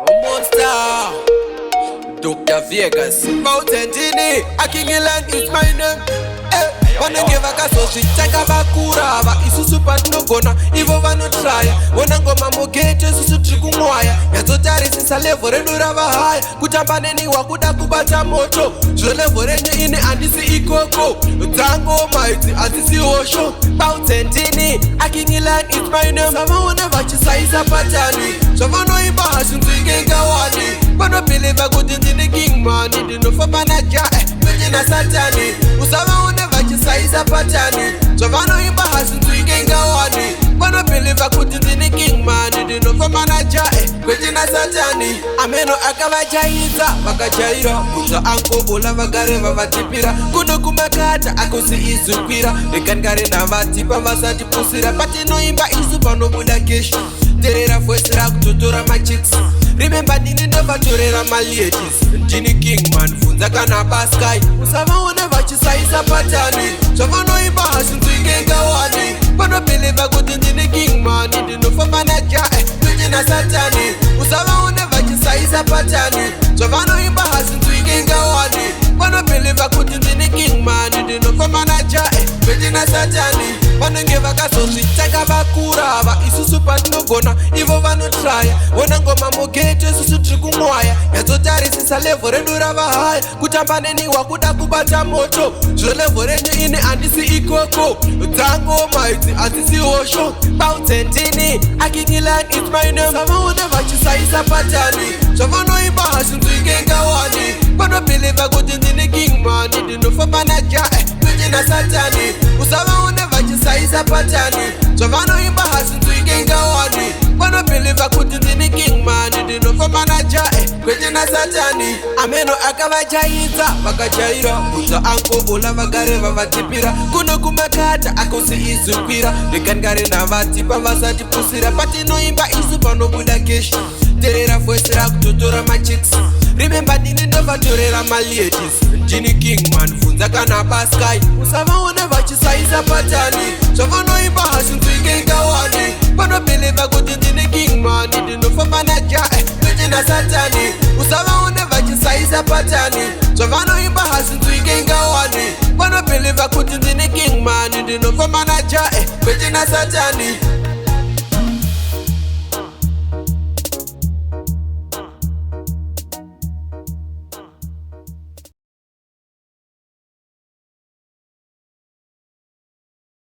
Monster, Dr. Vegas, Mountain Genie, Akingiland is my name. Wanna give a kaso shit, chaka bakura, ba isusu pat no gona, ivo vano try. Wanna go mamogete susu triku mwaya, yato tari sisa levo renu rava haya. Kutambane ni wakuda kubata moto, jole vorenye ine andisi ikoko. Tango mighty, azisi osho, Mountain Genie, Akingiland is my name. Sama wana vachisa isa patani, sama no imba hasuntu igenga wani. Bano believe a good in the king man, didn't for manager, na satani. Usama wana vachisa isa patani, Jovano imba hasuntu igenga wani. Bano believe a good in the king man, didn't for manager, na satani. Ameno akavajaita, vakajaira, uza anko ola vagareva vatipira. Kuno kumakata akusi izukwira, ikangare na vatipa vasati pusira. Pati no imba isu pano buda kesha, terera fuesira kututura machicks. Remember dini never torera my ladies. Genie king man funza kana baskai. Usama whenever chisa isa patani. Jovano imba hasuntu igenga wani. Bano believe a good in the king man, didn't for manager, na satani. Usama whenever chisa isa patani. Jovano imba hasuntu igenga wani. Bano believe a good in the king man, didn't for manager, na satani. Bano give a kaso shit, chaka bakura, ba isusu pat no gona, ivo vano try. Wanna go mamogete susu triku mwaya, yato tari sisa levo renu rava haya. Kutambane ni wakuda kubata moto, jole vorenye ine andisi ikoko. Tango mighty, azisi osho, Mountain Genie, Akingiland is my name. Sama wana vachisa isa patani, Jovano imba hasuntu igenga wani. Bano believe a good in the king man, didn't for manager, na satani. Usama wana vachisa isa patani, Jovano imba hasuntu igenga wani. Bano believe a good in the king man, didn't for manager, na satani. Ameno akavajaita, vakajaira, uza anko ola vagareva vatipira. Kuno kumakata akusi izukwira, ikangare na vatipa vasati pusira. Pati no imba isu pano buda kesha, terera fuesira kututura machicks. Remember dini never torera my ladies. Genie king man funza kana baskai. Usama whenever chisa isa patani, Jovano imba hasuntu igenga wani. Bano believe a good in the king man, didn't for manager, na satani. Usama whenever chisa isa patani, Jovano imba hasuntu igenga wani. Bano believe a good in the king man, didn't for manager, na satani.